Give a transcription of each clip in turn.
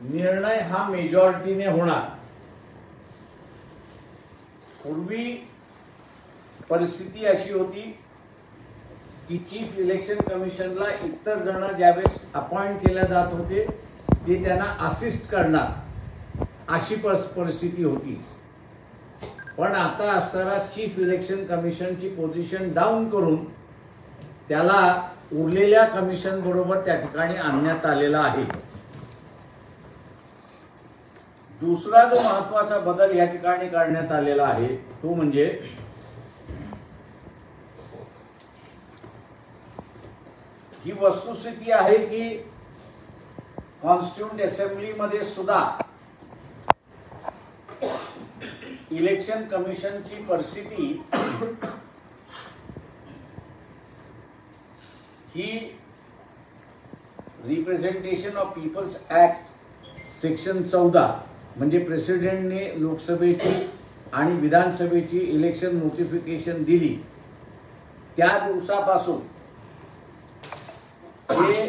निर्णय हा मेजॉरिटीने होणार। पूर्वी परिस्थिती अशी होती की चीफ इलेक्शन कमिशनला इतर जण ज्यावेळेस अपॉइंट केल्या जात होते ते त्यांना असिस्ट करणार अशी परिस्थिती होती। पण आता असताना चीफ इलेक्शन कमिशनची पोझिशन डाऊन करून त्याला उरलेल्या कमिशन बरोबर त्या ठिकाणी आणण्यात आलेला आहे। दुसरा जो महत्त्वाचा बदल या ठिकाणी करण्यात आलेला आहे तो म्हणजे ही वस्तुस्थिती आहे की कॉन्स्टिट्यूंट असेंब्ली मध्ये सुद्धा इलेक्शन कमिशनची परिस्थिती ही representation of peoples act section 14 म्हणजे प्रेसिडेंटने लोकसभेची आणि विधानसभेची इलेक्शन नोटिफिकेशन दिली त्या दिवसापासून हे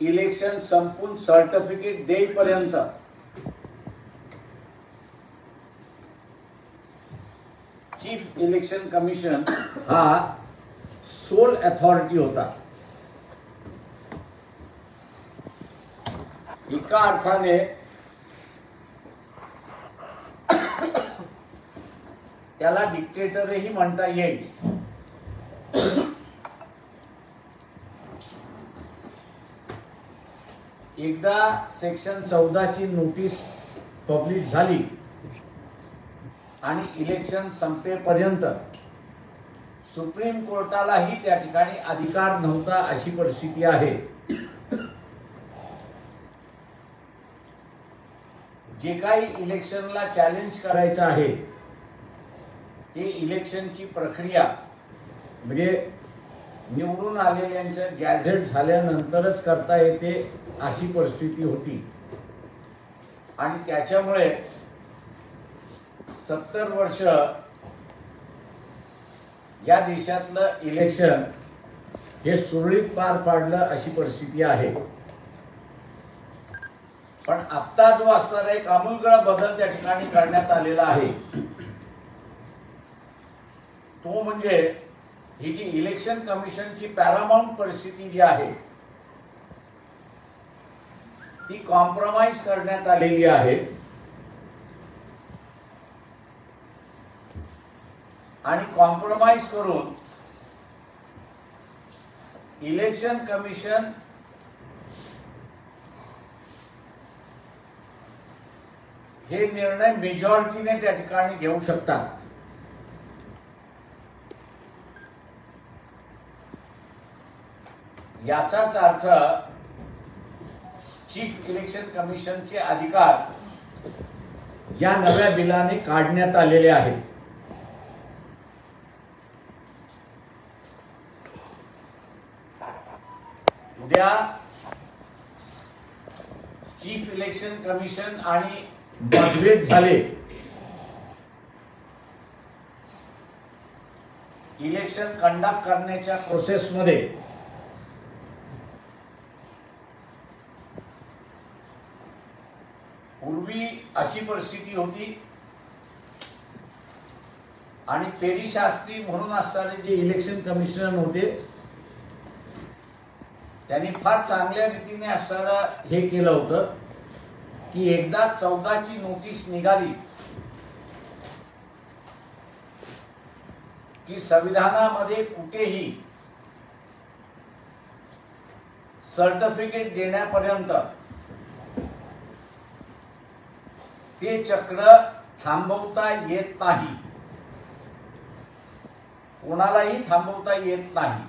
इलेक्शन संपून सर्टिफिकेट देईपर्यंत चीफ इलेक्शन कमिशन हा सोल अथॉरिटी होता। एका अर्थाने त्याला डिक्टेटरही म्हणता येईल। एकदा सेक्शन 14 ची नोटीस पब्लिश झाली आणि इलेक्शन संपेपर्यंत सुप्रीम कोर्टालाही त्या ठिकाणी अधिकार नव्हता अशी परिस्थिती आहे। जे काही इलेक्शनला चॅलेंज करायचं आहे ते इलेक्शनची प्रक्रिया म्हणजे निवडून आलेल्यांचं गॅझेट झाल्यानंतरच करता येते अशी परिस्थिती होती आणि त्याच्यामुळे 70 वर्ष या देशातलं इलेक्शन हे सुरळीत पार पाडलं अशी परिस्थिती आहे। पण आता जो असणारा एक आमूलाग्र बदल त्या ठिकाणी करण्यात आलेला आहे तो म्हणजे ही जी इलेक्शन कमिशनची पॅरामाउंट परिस्थिती जी आहे ती कॉम्प्रोमाइज करण्यात आलेली आहे आणि कॉम्प्रोमाइज करून इलेक्शन कमिशन हे निर्णय मेजॉरिटीने त्या ठिकाणी घेऊ शकतात। याचाच अर्थ चीफ इलेक्शन कमिशनचे अधिकार या नव्या बिलाने काढण्यात आलेले आहेत। उद्या चीफ इलेक्शन कमिशन आणि मतभेद झाले इलेक्शन कंडक्ट करण्याच्या प्रोसेसमध्ये पूर्वी अशी परिस्थिती होती आणि पेरी शास्त्री म्हणून असणारे जे इलेक्शन कमिशनर होते त्यांनी फार चांगल्या रीतीने असणारं हे केलं होतं की एकदा 14 ची नोटीस निघाली की संविधानामध्ये कुठेही सर्टिफिकेट देण्यापर्यंत ते चक्र थांबवता येत नाही, कोणालाही थांबवता येत नाही।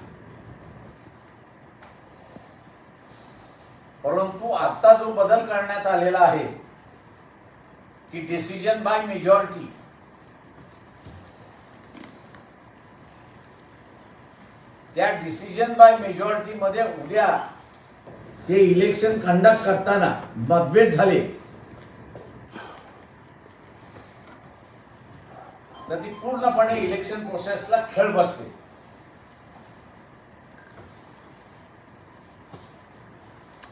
परंतु आता जो बदल करण्यात आलेला आहे की डिसिजन बाय मेजॉरिटी, त्या डिसिजन बाय मेजॉरिटी मध्ये उद्या ते इलेक्शन कंडक्ट करताना मतभेद झाले तर ती पूर्णपणे इलेक्शन प्रोसेसला खेळ बसते।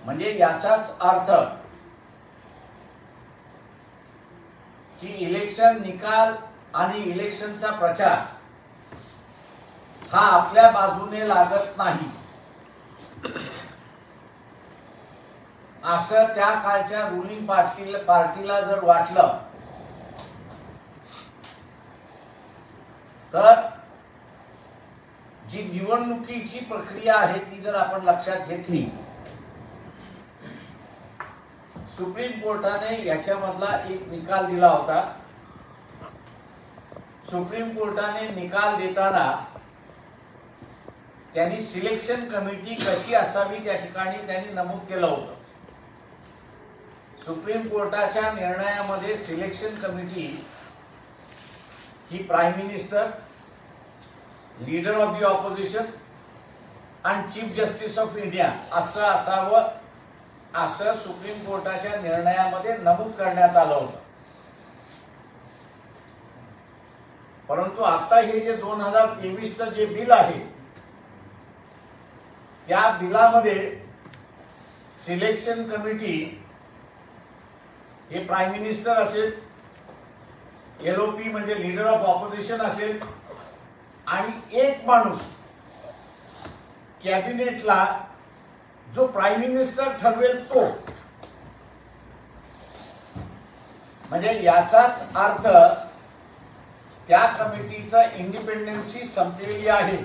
म्हणजे याचाच अर्थ की इलेक्शन निकाल आणि इलेक्शनचा प्रचार हा आपल्या बाजूने लागत नाही असं त्या काळच्या रुलिंग पार्टीला जर वाटलं तर जी निवडणुकीची प्रक्रिया आहे ती जर आपण लक्षात घेतली, सुप्रीम कोर्टाने याच्यामधला एक निकाल दिला होता. सुप्रीम कोर्टाने निकाल देताना त्यांनी सिलेक्शन कमिटी कशी असावी त्या ठिकाणी त्यांनी नमूद केलं होतं. सुप्रीम कोर्टाच्या निर्णयामध्ये selection committee he prime minister, leader of the opposition आणि चीफ जस्टिस ऑफ इंडिया असं असावं असं सुप्रीम कोर्टाच्या निर्णयामध्ये नमूद करण्यात आलं होतं. परंतु आता हे जे 2023चं जे बिल आहे त्या बिलामध्ये सिलेक्शन कमिटी हे प्राईम मिनिस्टर असेल, LOP म्हणजे लीडर ऑफ ऑपोजिशन असेल आणि एक माणूस कॅबिनेटला जो प्राईम मिनिस्टर ठरवेल तो, म्हणजे याचाच अर्थ त्या कमिटीचा इंडिपेंडन्सी संपलेली आहे.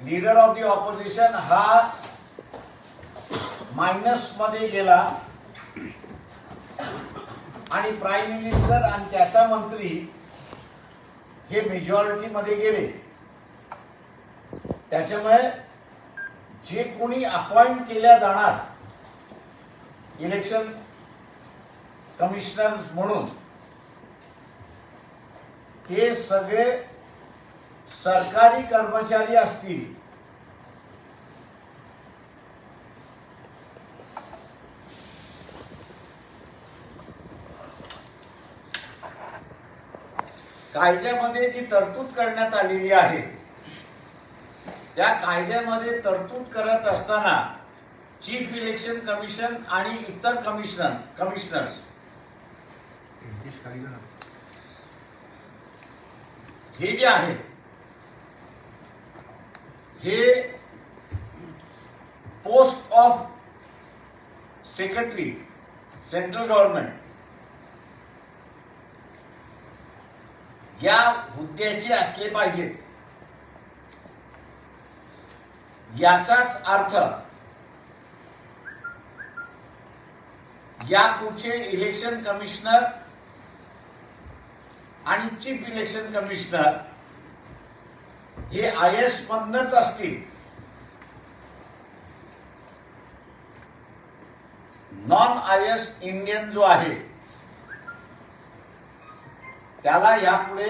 लीडर ऑफ द ऑपोजिशन हा मायनस मध्ये गेला आणि प्राईम मिनिस्टर आणि त्याचा मंत्री हे मेजॉरिटी मध्ये गेले. त्याच्यामुळे जे कोणी अपॉइंट केल्या जाणार इलेक्शन कमिशनर्स म्हणून ते सगळे सरकारी कर्मचारी असतील. कायद्यामध्ये जी तरतूद करण्यात आलेली आहे त्या कायद्यामध्ये तरतूद करत असताना चीफ इलेक्शन कमिशन आणि इतर कमिशनर्स हे जे आहेत हे post of secretary central government या हुद्द्याचे असले पाहिजेत. याचाच अर्थ या पुढचे इलेक्शन कमिशनर आणि चीफ इलेक्शन कमिशनर हे IS मधनच असतील. नॉन IS इंडियन जो आहे त्याला यापुढे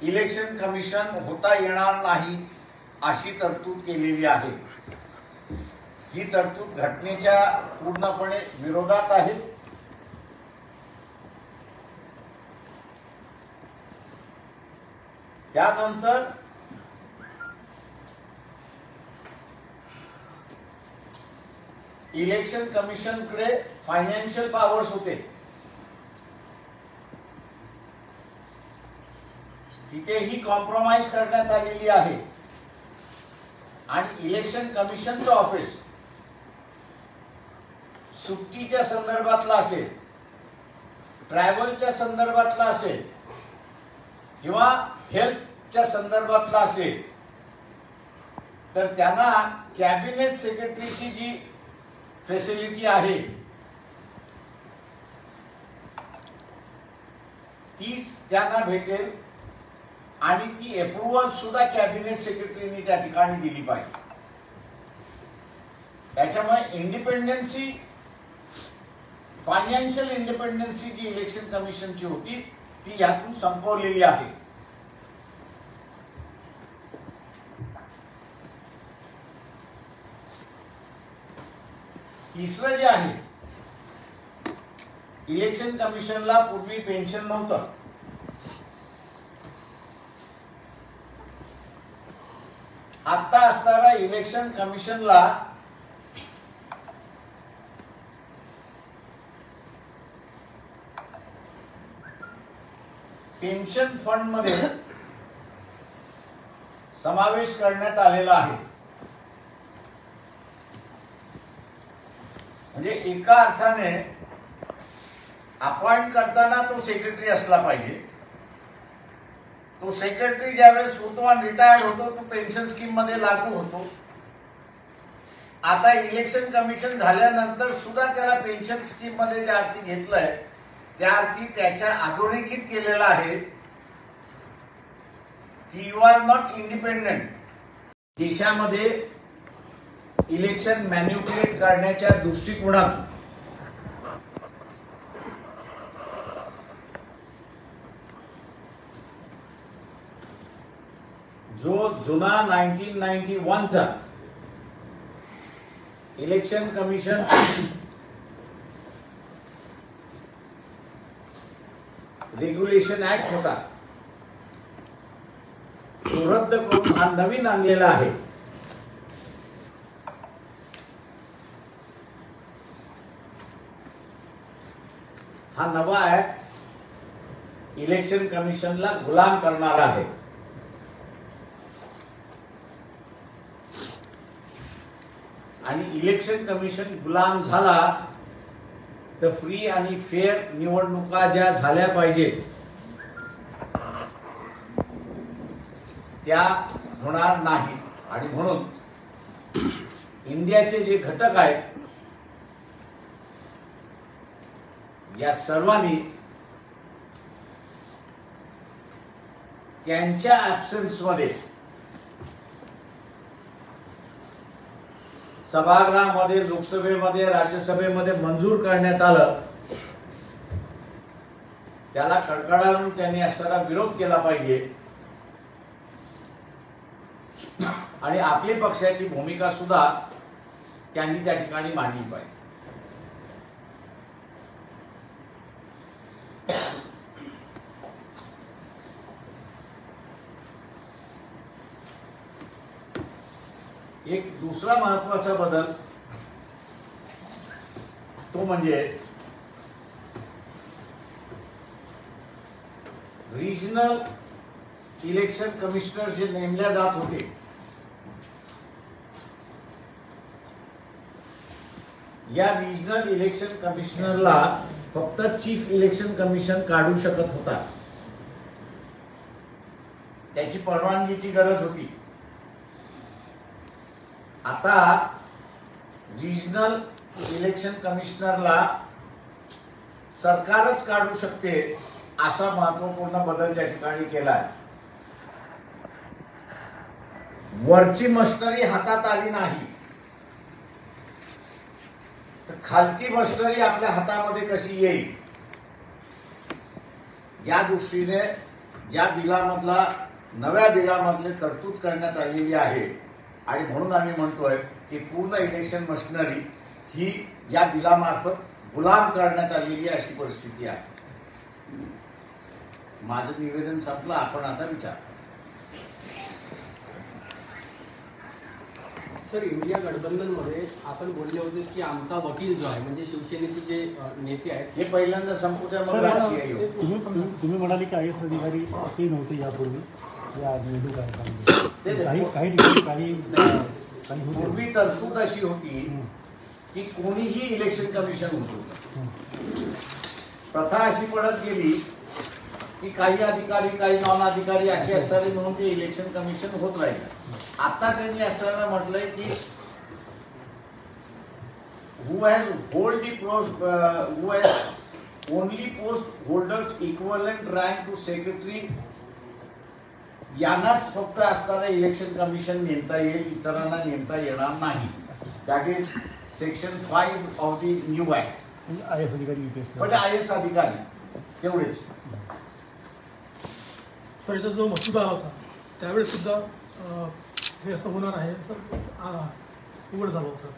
इलेक्शन कमिशन होता येणार नाही अशी तरतूद केलेली आहे. ही तरतूद घटनेच्या पूर्णपणे विरोधात आहे. त्यानंतर इलेक्शन कमिशनकडे फायनान्शियल पॉवर्स होते. तिथेही कॉम्प्रोमाइज करण्यात आलेली आहे आणि इलेक्शन कमिशनचं ऑफिस सुट्टीच्या संदर्भातला असेल, ट्रॅव्हलच्या संदर्भातला असेल किंवा हेल्थच्या संदर्भातला असेल तर त्यांना कॅबिनेट सेक्रेटरीची जी फॅसिलिटी आहे तीच त्यांना भेटेल आणि ती अप्रूव्हल सुद्धा कॅबिनेट सेक्रेटरीने त्या ठिकाणी दिली पाहिजे. त्याच्यामुळे इंडिपेंडन्सी, फायनान्शियल इंडिपेंडन्सी जी इलेक्शन कमिशनची होती ती यातून संपवलेली आहे. तिसरं जे आहे, इलेक्शन कमिशनला पूर्वी पेन्शन नव्हतं. आता असताना इलेक्शन कमिशनला पेन्शन फंड मध्ये समावेश करण्यात आलेला आहे. म्हणजे एका अर्थाने अपॉइंट करताना तो सेक्रेटरी असला पाहिजे. तो सेक्रेटरी ज्यावेळेस होतो आणि रिटायर्ड होतो तो पेन्शन स्कीम मध्ये लागू होतो. आता इलेक्शन कमिशन झाल्यानंतर सुद्धा त्याला पेन्शन स्कीम मध्ये ज्या अर्थी घेतलंय त्या अर्थी त्याच्या अधोरेखित केलेला आहे की यू आर नॉट इंडिपेंडेंट. देशामध्ये इलेक्शन मॅन्युप्युलेट करण्याच्या दृष्टिकोनातून जो जुना 1991 चा इलेक्शन कमिशन रेग्युलेशन ऍक्ट होता तो रद्द करून हा नवीन आणलेला आहे. हा नवा ऍक्ट इलेक्शन कमिशनला गुलाम करणारा आहे. आणि इलेक्शन कमिशन गुलाम झाला तर फ्री आणि फेअर निवडणुका ज्या झाल्या पाहिजेत त्या होणार नाही. आणि म्हणून इंडियाचे जे घटक आहेत या सर्वांनी त्यांच्या ऍब्सेन्स मध्ये सभागृहामध्ये, लोकसभेमध्ये, राज्यसभेमध्ये मंजूर करण्यात आलं त्याला कडकडावून त्यांनी असताना विरोध केला पाहिजे आणि आपली पक्षाची भूमिका सुद्धा त्यांनी त्या ठिकाणी मांडली पाहिजे. एक दुसरा महत्वाचा बदल तो म्हणजे रिजनल इलेक्शन कमिशनर जे नेमल्या जात होते या रिजनल इलेक्शन कमिशनरला फक्त चीफ इलेक्शन कमिशन काढू शकत होता. त्याची परवानगीची गरज होती. आता रिजनल इलेक्शन कमिशनरला सरकारच काढू शकते असा महत्वपूर्ण बदल त्या ठिकाणी केला आहे. वरची मशनरी हातात आली नाही तर खालची मशनरी आपल्या हातामध्ये कशी येईल या दृष्टीने या बिलामधला नव्या बिलामधले तरतूद करण्यात आलेली आहे. आणि म्हणून आम्ही म्हणतोय की पूर्ण इलेक्शन मशिनरी ही या बिलामार्फत गुलाम करण्यात आलेली अशी परिस्थिती आहे. माझं निवेदन संपलं. आपण आता विचार. सर, इंडिया गठबंधनमध्ये आपण बोलले होते की आमचा वकील जो आहे म्हणजे शिवसेनेचे जे नेते आहेत हे पहिल्यांदा संपूच्या तुम्ही म्हणाले की आय एस अधिकारी ते नव्हते यापूर्वी या निवडणूक आयोगामध्ये काही ठिकाणी काही पूर्वी तरतूद अशी होती की कोणीही इलेक्शन कमिशन होतो. प्रथा अशी पडत गेली की काही अधिकारी काही नॉन अधिकारी असे असणारे म्हणून ते इलेक्शन कमिशन होत राहिले. आता त्यांनी असं म्हटलंय की who has hold the post who has only post holders equivalent rank to secretary यांनाच फक्त असताना इलेक्शन कमिशन नेमता येईल, इतरांना नेमता येणार नाही. That is section 5 of the new act. I S अधिकारी पण आय एस अधिकारी तेवढेच. सर, जो मसुदा आला होता त्यावेळेस सुद्धा हे असं होणार आहे असं उघड झालं होतं.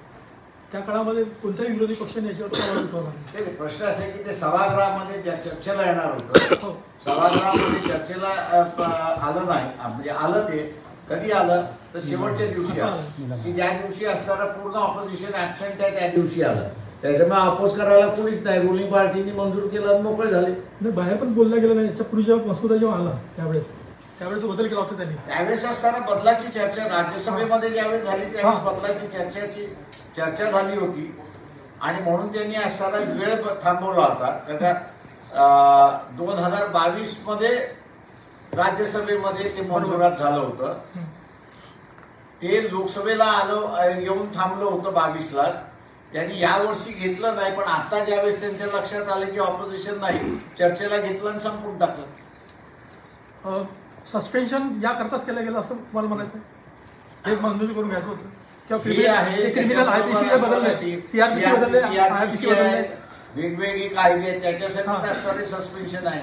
त्या काळामध्ये कोणत्याही विरोधी पक्षाने याच्यावर प्रश्न असा आहे की ते सभागृहामध्ये ज्या चर्चेला येणार होतं सभागृहामध्ये चर्चेला आलं नाही. म्हणजे आलं ते कधी आलं तर शेवटच्या दिवशी आलं, की ज्या दिवशी असताना पूर्ण ऑपोजिशन ऍबसेंट आहे त्या दिवशी आलं. त्याच्यामुळे अपोज करायला कोणीच नाही, रुलिंग पार्टीने मंजूर केलं आणि मोकळे झाले. नाही, बाहेर पण बोललं गेलं नाही. याच्या पूर्वी जेव्हा मसुदा जेव्हा आला त्यावेळेस बदल केला होता त्यांनी. त्यावेळेस असताना बदलाची चर्चा राज्यसभेमध्ये ज्यावेळेस झाली त्यावेळेस बदलाची चर्चा झाली होती आणि म्हणून त्यांनी असताना वेळ थांबवला होता. कारण 2022 मध्ये राज्यसभेमध्ये ते मंजुरात झालं होतं, ते लोकसभेला येऊन थांबलं होतं 22ला. त्यांनी यावर्षी घेतलं नाही, पण आता ज्यावेळेस त्यांच्या लक्षात आलं की ऑपोजिशन नाही, चर्चेला घेतलं आणि संपून टाकलं. सस्पेन्शन या करताच केलं गेलं असं मला म्हणायचं आहे. हे मंजुरी करून घ्यायचं होतं क्रिमिनल वेगवेगळे कायदे आहेत त्याच्यासाठी असणारे सस्पेन्शन आहे.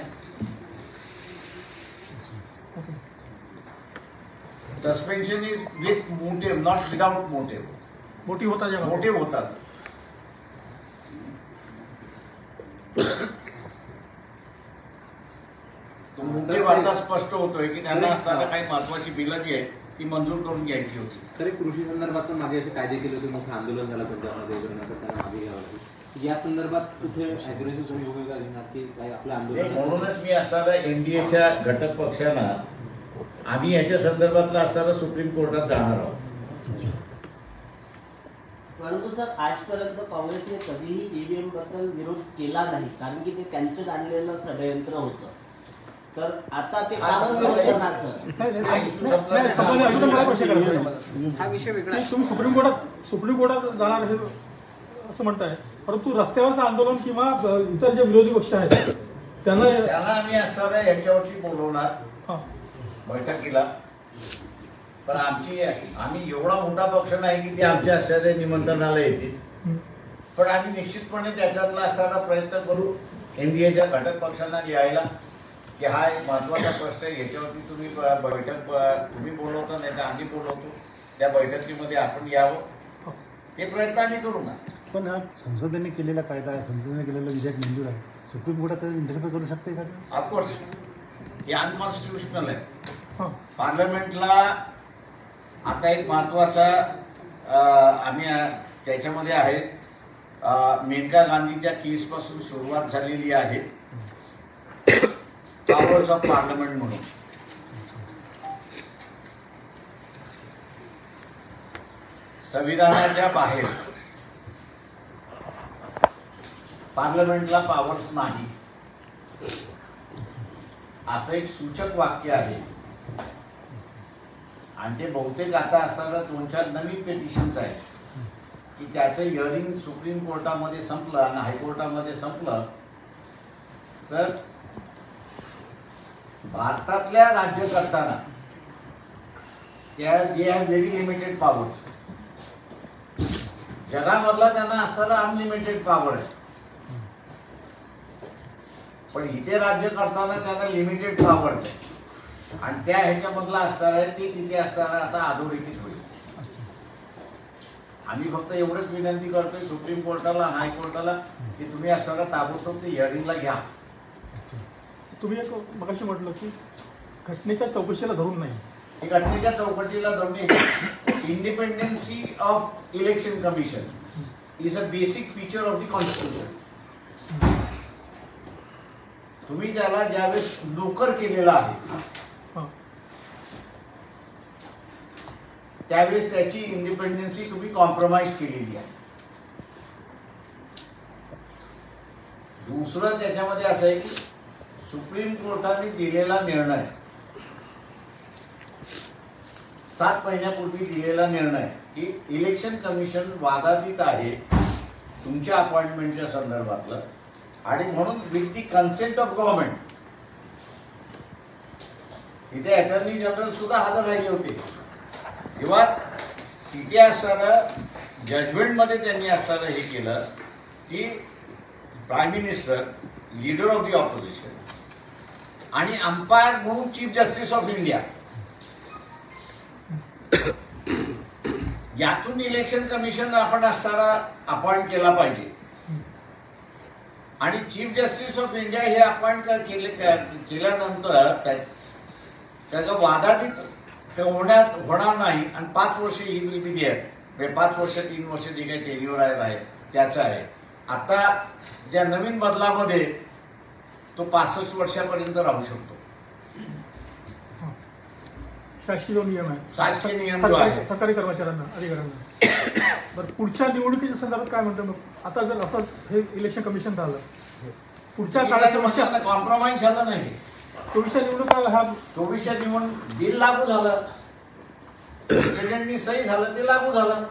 Suspension is with motive, not without motive. Motive होतात. तो मोटिव्ह आता स्पष्ट होतोय की त्यांना असताना काही महत्वाची बिलं जी आहेत ती मंजूर करून घ्यायची होती. तरी कृषी संदर्भात पण मागे असे कायदे केले होते, मोठं आंदोलन झालं पंजाबमध्ये त्यांना मागे घ्यावं. या संदर्भात कुठे अग्रेसिव्ह भूमिका घेणार की काय आपलं आंदोलन? म्हणूनच मी असताना एनडीएच्या घटक पक्षांना आम्ही याच्या संदर्भातला असताना सुप्रीम कोर्टात जाणार आहोत. परंतु सर आजपर्यंत काँग्रेसने कधीही ईव्हीएम बद्दल विरोध केला नाही, कारण की ते त्यांचंच आणलेलं षडयंत्र होतं. तर आता ते विरोध करणार सर? हा विषय वेगळा. तुम्ही सुप्रीम कोर्टात जाणार हे असं म्हणताय, परंतु रस्त्यावरचं आंदोलन किंवा इतर जे विरोधी पक्ष आहेत त्यांना आम्ही असताना याच्यावरती बोलवणार बैठकीला. पण आम्ही एवढा मोठा पक्ष नाही की ते आमच्या असणाऱ्या निमंत्रणाला येतील, पण आम्ही निश्चितपणे त्याच्यातला असताना प्रयत्न करू एनडीएच्या घटक पक्षांना लिहायला की हा एक महत्वाचा प्रश्न आहे, याच्यावरती तुम्ही बैठक तुम्ही बोलवता नाही तर आम्ही बोलवतो, त्या बैठकीमध्ये आपण यावं, ते प्रयत्न आम्ही करू ना. पण संसदेने केलेला कायदा आहे, संसदेने केलेलं विधेयक मंजूर आहे, सुप्रीम कोर्टात इंटरफेअर करू शकते का? ऑफकोर्स हे अनकॉन्स्टिट्युशनल आहे. पार्लमेंटला आता एक महत्वाचा आम्ही त्याच्यामध्ये आहे, मेनका गांधीच्या केस पासून सुरुवात झालेली आहे पॉवर्स ऑफ पार्लमेंट म्हणून. संविधानाच्या बाहेर पार्लमेंटला पॉवर्स नाही असं एक सूचक वाक्य आहे. आणि ते बहुतेक आता असताना 2-4 नवीन पेटिशन्स आहेत की त्याचं हिअरिंग सुप्रीम कोर्टामध्ये संपलं आणि हायकोर्टामध्ये संपलं तर भारतातल्या राज्यकर्त्यांना they have very limited powers. जगामधला त्यांना असताना अनलिमिटेड पॉवर आहे, पण इथे राज्य करताना त्यांना लिमिटेड पॉवर्स आहे. आणि त्या ह्याच्यामधला असणार आहे ते तिथे असताना आता अधोरेखित होईल. आम्ही फक्त एवढंच विनंती करतोय सुप्रीम कोर्टाला आणि हायकोर्टाला की तुम्ही असताना ताबडतोब ते हिअरिंगला घ्या. तुम्ही एक मगाशी म्हटलं की घटनेच्या चौकशीला धरून नाही, ही घटनेच्या चौकटीला धरून independency of election commission is a basic feature of the constitution. तुम्ही त्याला ज्यावेळेस नोकर केलेला आहे त्यावेळेस त्याची इंडिपेंडन्सी तुम्ही कॉम्प्रोमाइज केलेली आहे. दुसरं त्याच्यामध्ये असं आहे की सुप्रीम कोर्टाने दिलेला निर्णय 7 महिन्यापूर्वी दिलेला निर्णय की इलेक्शन कमिशन वादातीत आहे तुमच्या अपॉइंटमेंटच्या संदर्भातलं, आणि म्हणून with the consent of government तिथे अटॉर्नी जनरल सुद्धा हजर राहिले होते. तेव्हा तिथे असताना जजमेंटमध्ये त्यांनी असताना हे केलं की prime minister, leader of the opposition आणि अंपायर म्हणून चीफ जस्टिस ऑफ इंडिया यातून इलेक्शन कमिशन आपण असताना अपॉइंट केला पाहिजे. आणि चीफ जस्टिस ऑफ इंडिया हे अपॉइंट केल्यानंतर त्याचा वादातीत ते होणार नाही आणि 5 वर्ष ही विल बी देअर. म्हणजे 5 वर्ष 3 वर्ष जे काही टेन्युअर आहे त्याचं आहे. आता ज्या नवीन बदलामध्ये तो 65 वर्षापर्यंत राहू शकतो. शासकीय नियम आहे, शासकीय नियम जो आहे सरकारी कर्मचाऱ्यांना, अधिकाऱ्यांना. बरं, पुढच्या निवडणुकीच्या संदर्भात काय म्हणतो मग? आता जर असं हे इलेक्शन कमिशन झालं, पुढच्या काळात कॉम्प्रोमाइज झालं नाही. 24च्या निवडणुका हा 24च्या निवडणूक बिल लागू झालं, प्रेसिडेंटनी सही झालं, ते लागू झालं.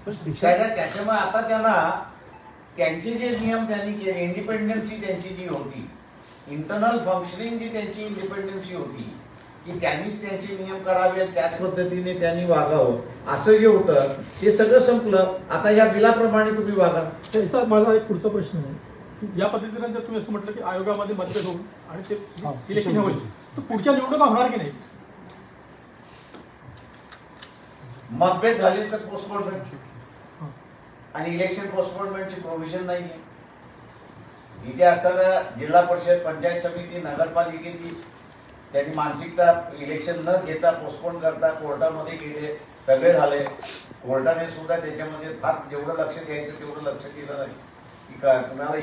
त्याच्यामुळे आता त्यांना त्यांचे जे नियम त्यांनी केले, इंडिपेंडन्सी त्यांची जी होती, इंटरनल फंक्शनिंग जी त्यांची इंडिपेंडन्सी होती की त्यांनीच त्यांचे नियम करावे, त्याच पद्धतीने त्यांनी वागावं, असं जे होतं ते सगळं संपलं. आता या बिलाप्रमाणे तुम्ही वागा. त्याचा माझा एक पुढचा प्रश्न आहे, या पद्धतीने जर तुम्ही असं म्हटलं की आयोगामध्ये मतभेद होऊन आणि ते इलेक्शन होईल, तर पुढच्या निवडणुका होणार की नाही? मतभेद झाले तर पोस्टपोनमेंट, आणि इलेक्शन पोस्टपोनमेंटची प्रोव्हिजन नाही आहे. इथे असताना जिल्हा परिषद, पंचायत समिती, नगरपालिकेची त्यांनी मानसिकता इलेक्शन न घेता पोस्टपोन करता कोर्टामध्ये गेले, सगळे झाले. कोर्टाने सुद्धा त्याच्यामध्ये फार जेवढं लक्ष द्यायचं तेवढं लक्ष दिलं नाही की काय तुम्हाला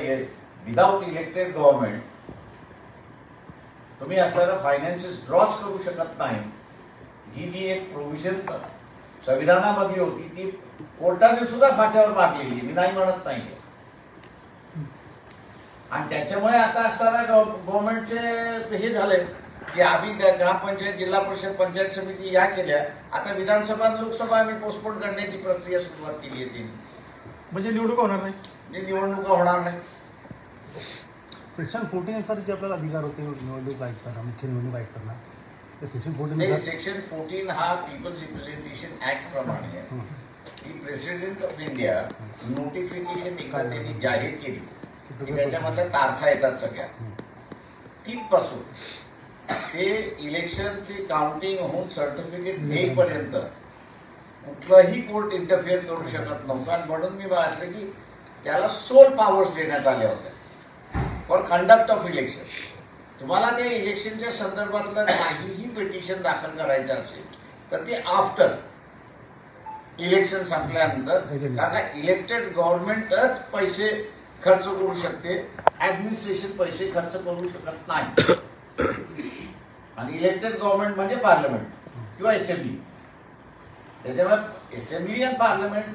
विदाउट इलेक्टेड गव्हर्नमेंट तुम्ही असताना फायनान्सेस ड्रॉच करू शकत नाही. ही जी एक प्रोव्हिजन संविधानामध्ये होती ती कोर्टाने सुद्धा फाट्यावर मारलेली, मी नाही म्हणत नाही. आणि त्याच्यामुळे आता असताना गव्हर्नमेंटचे हे झाले की आम्ही ग्रामपंचायत, जिल्हा परिषद, पंचायत समिती या केल्या, आता विधानसभा आणि लोकसभा आम्ही पोस्टपोन करण्याची प्रक्रिया सुरुवात केली आहे. म्हणजे निवडणुका होणार नाही, निवडणुका होणार नाही. सेक्शन 14 नुसार जे आपल्याला अधिकार होते निवडणूक आयुक्तांना, मुख्य निवडणूक आयुक्तांना, ते सेक्शन 14 सेक्शन 14 हा पीपल्स रिप्रेझेंटेशन ऍक्ट प्रमाणे आहे की प्रेसिडेंट ऑफ इंडिया नोटिफिकेशन एकदा त्यांनी जाहीर केली की त्याच्यामधल्या तारखा येतात सगळ्या, तिथपासून ते इलेक्शनचे काउंटिंग होऊन सर्टिफिकेट देईपर्यंत कुठलाही कोर्ट इंटरफिअर करू शकत नव्हतं. आणि म्हणून मी म्हटलं की त्याला सोल पॉवर्स देण्यात आल्या होत्या फॉर कंडक्ट ऑफ इलेक्शन. तुम्हाला ते इलेक्शनच्या संदर्भातलं काहीही पिटिशन दाखल करायचं असेल तर ते आफ्टर इलेक्शन संपल्यानंतर, कारण इलेक्टेड गव्हर्नमेंटच पैसे खर्च करू शकते, ऍडमिनिस्ट्रेशन पैसे खर्च करू शकत नाही. आणि इलेक्टेड गव्हर्नमेंट म्हणजे पार्लमेंट किंवा असेंब्ली. त्याच्यामुळे असेंब्ली आणि पार्लमेंट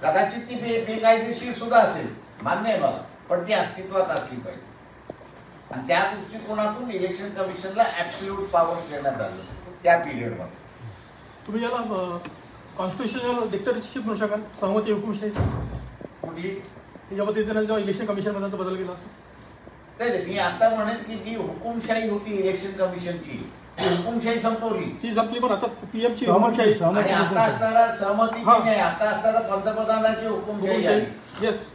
कदाचित ती बेकायदेशीर सुद्धा असेल, मान्य आहे मला, पण ती अस्तित्वात असली पाहिजे. आणि त्या दृष्टिकोनातून इलेक्शन कमिशनला ऍब्सोल्यूट पॉवर्स देण्यात आलं त्या पिरियडमध्ये. तुम्ही याला कॉन्स्टिट्युशनल डिक्टेटरशिप म्हणू शकाल, सहमती हुकुमशाही कुठली या पद्धतीने जेव्हा इलेक्शन कमिशन मध्ये बदल केला, मी आता म्हणेन की जी हुकुमशाही होती इलेक्शन कमिशनची ती हुकुमशाही संपवली, ती संपली, पण आता पीएमची हुकुमशाही. आणि आता असताना सहमतीची नाही, आता असताना पंतप्रधानाची हुकुमशाही झाली. येस,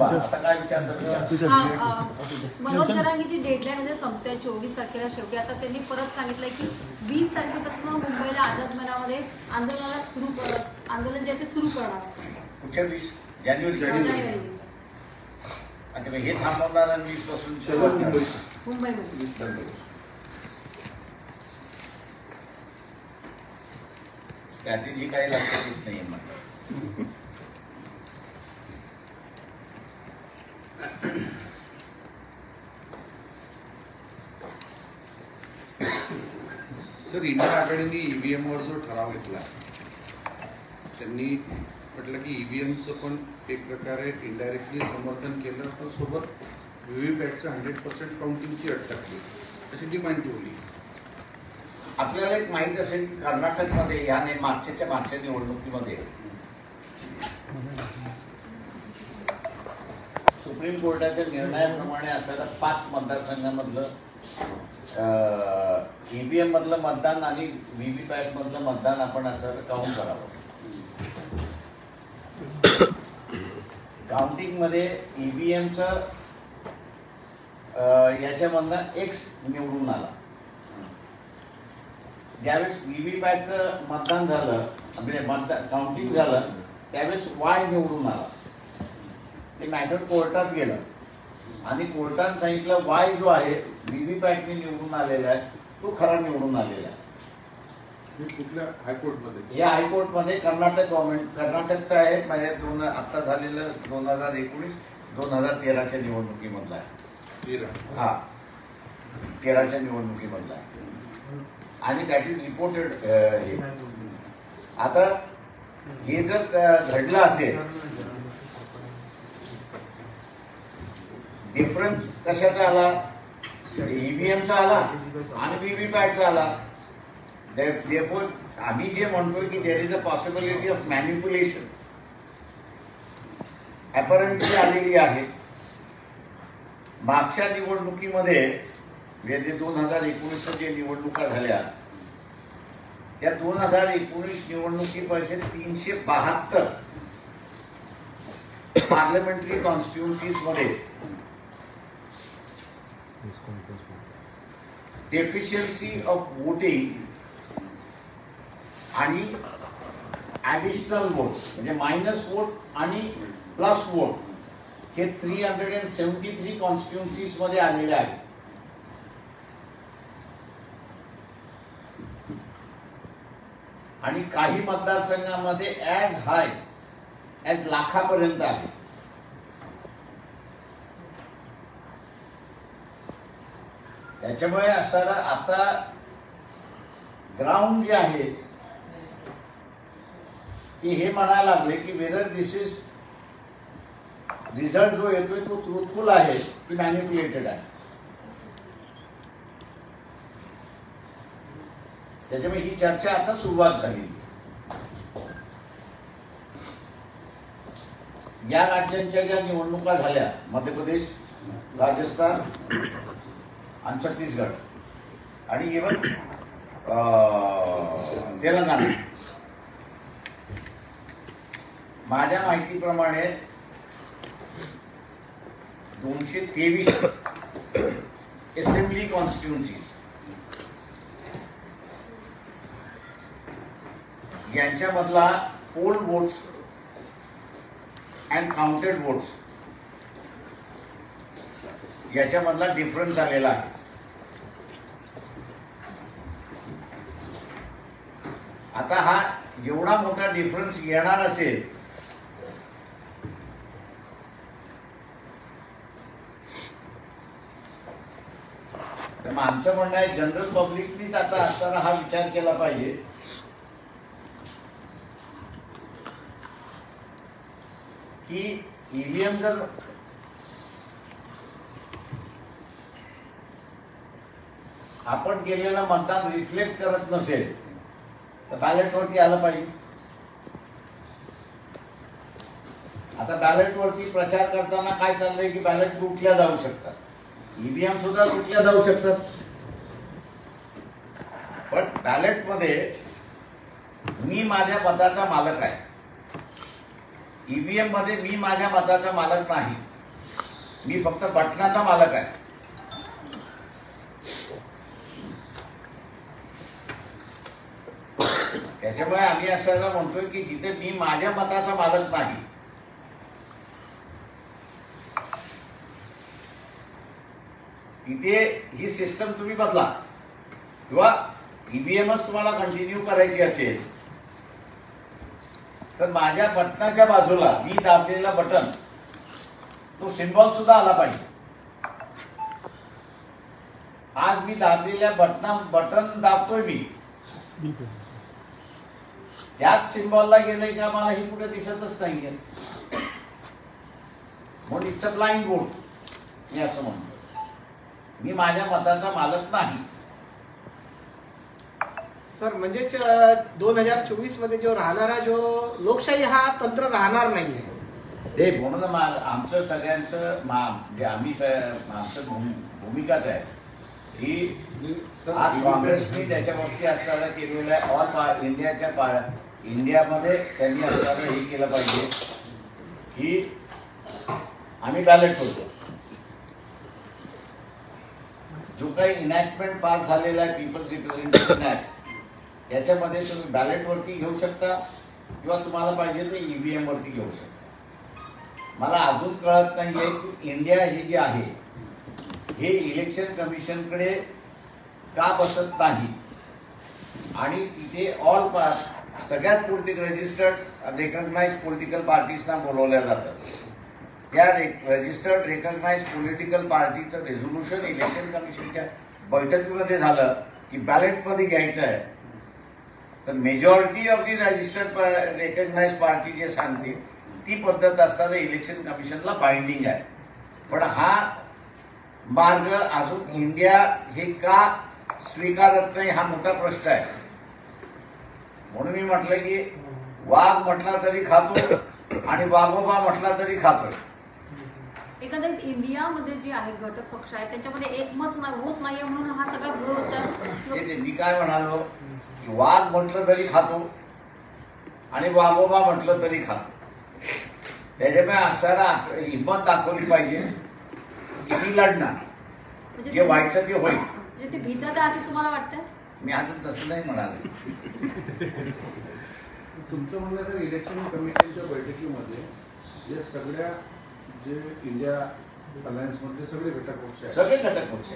आता काय विचारतात? मनोज जरांगीची डेडलाईन म्हणजे संपते 24 तारखेला शेवटी. आता त्यांनी परत सांगितलंय की 20 तारखेपासून मुंबईला आझाद मैदानामध्ये आंदोलन जे आहे ते सुरू करणार. पुढच्या 20 जानेवारी. अच्छा, हे थांबवणार आणि 20 पासून सुरुवात मुंबईमध्ये. स्ट्रॅटेजी काही लक्षात येत नाही मला. सर, इंडियन अकॅडमी ईव्हीएमवर जो ठराव घेतला त्यांनी म्हटलं की ईव्हीएमचं पण एक प्रकारे इनडायरेक्टली समर्थन केलं, पण सोबत व्हीव्हीपॅटचं 100% काउंटिंगची अट टाकली, अशी डिमांड ठेवली. आपल्याला एक माहित असेल की कर्नाटकमध्ये या मागच्या निवडणुकीमध्ये सुप्रीम कोर्टाच्या निर्णयाप्रमाणे असणाऱ्या 5 मतदारसंघामधलं ईव्हीएम मधलं मतदान आणि व्हीव्हीपॅट मधलं मतदान आपण असं काउंट करावं. काउंटिंग मध्ये ईव्हीएमचं याच्यामधनं एक्स निवडून आला. ज्यावेळेस व्हीव्हीपॅटचं मतदान झालं म्हणजे मतदान काउंटिंग झालं त्यावेळेस वाय निवडून आला. ते मॅटर कोर्टात गेलं आणि कोर्टात सांगितलं वाय जो आहे व्हीव्हीपॅटने निवडून आलेला आहे तो खरा निवडून आलेला आहे. कुठल्या हायकोर्टमध्ये? या हायकोर्टमध्ये कर्नाटक गव्हर्नमेंट, कर्नाटकचं आहे. म्हणजे आता झालेलं 2019-2013च्या निवडणुकीमधला आहे. हा 13च्या निवडणुकीमधला आहे आणि दॅट इज रिपोर्टेड. हे आता हे जर घडलं असेल, डिफरन्स कशाचा आला? ईव्हीएमचा आला आणि व्हीव्हीपॅटचा आला. Therefore, आम्ही जे म्हणतोय की there is a possibility of manipulation apparently आलेली आहे. मागच्या निवडणुकीमध्ये म्हणजे 2019 जे निवडणुका झाल्या त्या 2019 निवडणुकीपासून 372 पार्लमेंटरी कॉन्स्टिट्युन्सीज मध्ये डेफिशियन्सी ऑफ वोटिंग आणि ॲडिशनल वोट्स म्हणजे मायनस वोट आणि प्लस वोट हे 373 कॉन्स्टिट्युन्सीज मध्ये आलेले आहेत. आणि काही मतदारसंघामध्ये ॲज हाय ॲज लाखापर्यंत आहे. त्याच्यामुळे असताना आता ग्राउंड जे आहे ते हे म्हणायला लागले की वेदर दिस इज रिझल्ट जो येतोय तो ट्रूथफुल आहे की मॅनिप्युलेटेड आहे. त्याच्यामुळे ही चर्चा आता सुरुवात झाली. या राज्यांच्या ज्या निवडणुका झाल्या मध्य प्रदेश, राजस्थान आणि छत्तीसगड आणि इव्हन तेलंगणा, माझ्या माहितीप्रमाणे 223 असेंब्ली कॉन्स्टिट्युन्सीज यांच्यामधला poll votes and counted votes याच्यामधला डिफरन्स आलेला आहे. आता हा एवढा मोठा डिफरन्स येणार असेल तर मग आमचं म्हणणं आहे जनरल पब्लिकनीच आता असताना हा विचार केला पाहिजे की ईव्हीएम जर आपण केलेलं मतदान रिफ्लेक्ट करत नसेल तर बॅलेटवरती आलं पाहिजे. आता बॅलेटवरती प्रचार करताना काय चाललंय की बॅलेट लुटल्या जाऊ शकतात, ईव्हीएम सुद्धा लुटल्या जाऊ शकतात. पण बॅलेटमध्ये मी माझ्या मताचा मालक आहे, ईव्हीएम मध्ये मी माझ्या मताचा मालक नाही, मी फक्त बटनाचा मालक आहे. त्याच्यामुळे आम्ही असं म्हणतोय की जिथे मी माझ्या मताचा मालक नाही तिथे ही सिस्टम तुम्ही बदला किंवा ईव्हीएमच तुम्हाला कंटिन्यू करायची असेल तर माझ्या बटनाच्या बाजूला मी दाबलेला बटन तो सिम्बॉल सुद्धा आला पाहिजे. आज मी दाबलेल्या बटन दाबतोय मी, त्याच सिम्बॉलला गेलंय का मला हे कुठे दिसतच नाहीये. म्हणून इट्स अ ब्लाइंड वोट. मी असं म्हणतो मी माझ्या मताचा मालक नाही. सर म्हणजेच 2024 मध्ये जो राहणारा जो लोकशाही हा तंत्र राहणार नाहीये. ते म्हणून आमचं सगळ्यांचं जे आम्ही आमचं भूमिकाच आहे ही आज काँग्रेसने त्याच्या बाबतीत असताना केलेलं आहे. ऑल इंडियामध्ये त्यांनी असताना हे केलं पाहिजे की आम्ही बॅलेट करतो. जो काही इनॅक्टमेंट पास झालेला आहे पीपल्स रिप्रेझेंटेशन ऍक्ट याच्यामध्ये तुम्ही बॅलेटवरती घेऊ शकता किंवा तुम्हाला पाहिजे तर EVM वरती घेऊ शकता. मला अजून कळत नाहीये की इंडिया हे जे आहे हे इलेक्शन कमिशनकडे का बसत नाही आणि तिथे सगळ्यात रजिस्टर्ड रेकग्नाइज पॉलिटिकल पार्टीजना बोलवल्या जातं. त्या रजिस्टर्ड रेकग्नाइज पॉलिटिकल पार्टीचं रेझोल्युशन इलेक्शन कमिशनच्या बैठकीमध्ये झालं की बॅलेटमध्ये घ्यायचं आहे, तर majority of the registered recognise party जे सांगते ती पद्धत असताना इलेक्शन कमिशनला बाइंडिंग आहे. पण हा मार्ग अजून इंडिया हे का स्वीकारत नाही हा मोठा प्रश्न आहे. म्हणून मी म्हटलं की वाघ म्हटला तरी खातो आणि वाघोबा म्हटला तरी खातो. एकंदरीत इंडियामध्ये जे आहे घटक पक्ष आहे त्याच्यामध्ये एकमत होत नाहीये म्हणून हा सगळा विरोध. मी काय म्हणालो की वाघ म्हटलं तरी खातो आणि वाघोबा म्हटलं तरी खातो. त्याच्यामुळे असताना हिंमत दाखवली पाहिजे की मी लढणार, जे व्हायचं ते होईल. ते भीतात आहे असं तुम्हाला वाटतं? मी अजून तसं नाही म्हणाले. तुमचं म्हणणं तर इलेक्शन कमिशनच्या बैठकीमध्ये जे सगळ्या जे इंडिया अलायन्स मधले सगळे घटक पक्ष आहेत, सगळे घटक पक्ष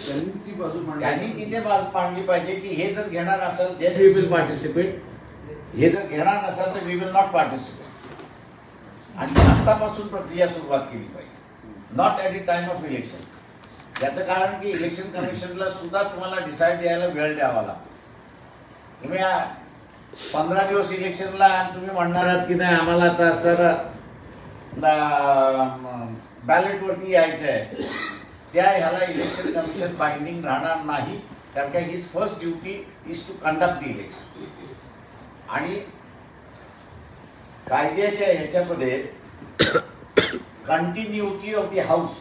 त्यांनी ती बाजू त्यांनी तिथे बाजू मांडली पाहिजे की हे जर घेणार असेल देन वी विल पार्टिसिपेट, हे जर घेणार नसाल तर वी विल नॉट पार्टिसिपेट. आणि आतापासून प्रक्रिया सुरुवात केली पाहिजे, not at the time of election. याचं कारण की इलेक्शन कमिशनला सुद्धा तुम्हाला डिसाईड द्यायला वेळ द्यावा लागतो. तुम्ही 15 दिवस इलेक्शनला आणि तुम्ही म्हणणार आहात की नाही आम्हाला आता असताना बॅलेटवरती यायचं आहे, त्या ह्याला इलेक्शन कमिशन बाइंडिंग राहणार नाही. कारण का his first duty is to conduct the election. आणि कायद्याच्या ह्याच्यामध्ये कंटिन्युटी ऑफ द हाऊस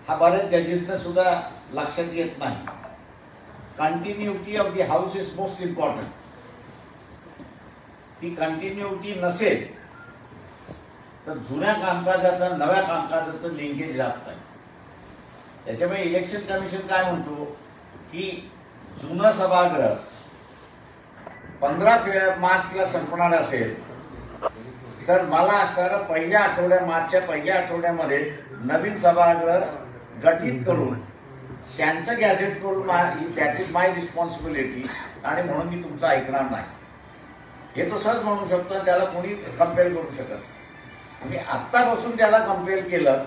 हा बऱ्याच जजेसना सुद्धा लक्षात येत नाही. Continuity of the house is most important. ती कंटिन्युटी नसेल तर जुन्या कामकाजाचं नव्या कामकाजाचं लिंकेज राहत नाही. त्याच्यामुळे इलेक्शन कमिशन काय म्हणतो की जुनं सभागृह 15 मार्चला संपणार असेल तर मला असताना मार्चच्या पहिल्या आठवड्यामध्ये नवीन सभागृह गठीत करून त्यांचं गॅझेट करून दॅट इज माय रिस्पॉन्सिबिलिटी आणि म्हणून मी तुमचं ऐकणार नाही हे तो सहज म्हणू शकतो. त्याला कोणी कंपेल करू शकत. तुम्ही आत्तापासून त्याला कंपेल केलं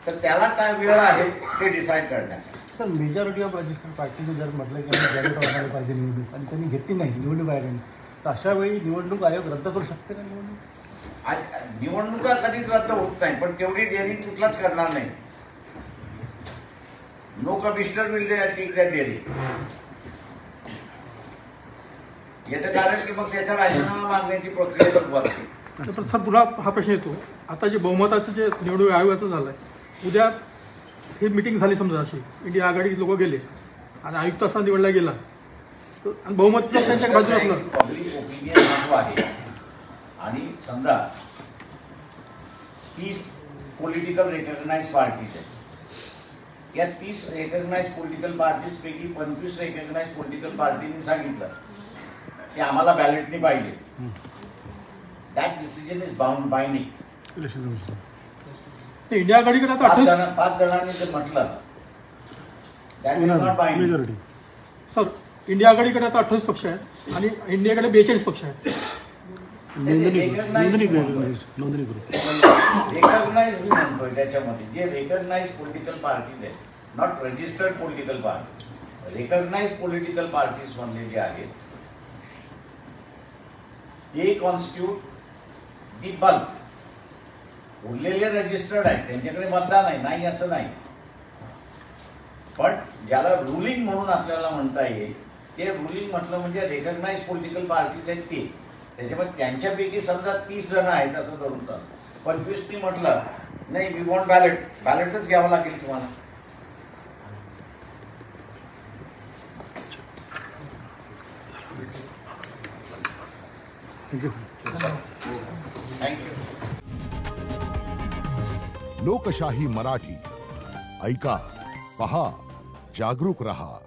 तर त्याला काय वेळ आहे ते डिसाईड करण्याचा. सर मेजॉरिटी ऑफ रजिस्टर्ड पार्टीने जर म्हटलं की आम्ही बॅलेट वाढवायला पाहिजे निवडणूक आणि त्यांनी घेतली नाही निवडणूक आयोगाने, तर अशा वेळी निवडणूक आयोग रद्द करू शकते का निवडणूक? निवडणुका कधीच रद्द होत नाही, पण तेवढी डेअरिंग कुठलाच करणार नाही. No commissioner will take that daring. याचं कारण की मग त्याचा राजीनामा मागण्याची प्रक्रिया सुरुवात होते. सर पुन्हा हा प्रश्न येतो, आता जे बहुमताचं जे निवडणूक आयोगाचं झालं आहे, उद्या ही मिटिंग झाली समजा अशी इंडिया आघाडीचे लोक गेले आणि आयुक्त असा निवडला गेला आणि बहुमत त्यांच्या बाजूला असणार. पब्लिक ओपिनियन हा आहे आणि समजा 30 पॉलिटिकल रेकग्नाइज पार्टीज आहेत. या 30 रेकग्नाइज पॉलिटिकल पार्टीज पैकी 25 रेकग्नाइज पॉलिटिकल पार्टीने सांगितलं की आम्हाला बॅलेटनी पाहिजे. That decision is binding. India आघाडीकडे आता 5 जणांनी जर म्हटलं that is not binding. Sir India आघाडीकडे आता 28 पक्ष आहेत आणि इंडियाकडे 42 पक्ष आहेत. रेकग्नाइज मी म्हणतोय त्याच्यामध्ये जे रेकग्नाइज पॉलिटिकल पार्टीज आहेत, not registered political party, recognise political parties म्हणले जे आहेत ते कॉन्स्टिट्यूट दी बल्क. उरलेले रजिस्टर्ड आहेत त्यांच्याकडे मतदान आहे, नाही असं नाही. पण ज्याला रुलिंग म्हणून आपल्याला म्हणता येईल ते रुलिंग म्हटलं म्हणजे रेकग्नाइज पॉलिटिकल पार्टीज आहेत ते. त्याच्यामध्ये त्यांच्यापैकी समजा 30 जण आहेत असं धरून चालतं. 25नी म्हटलं नाही वी वॉन्ट बॅलेट, बॅलेटच घ्यावं लागेल तुम्हाला. थँक्यू. लोकशाही मराठी ऐका, पहा, जागरूक रहा.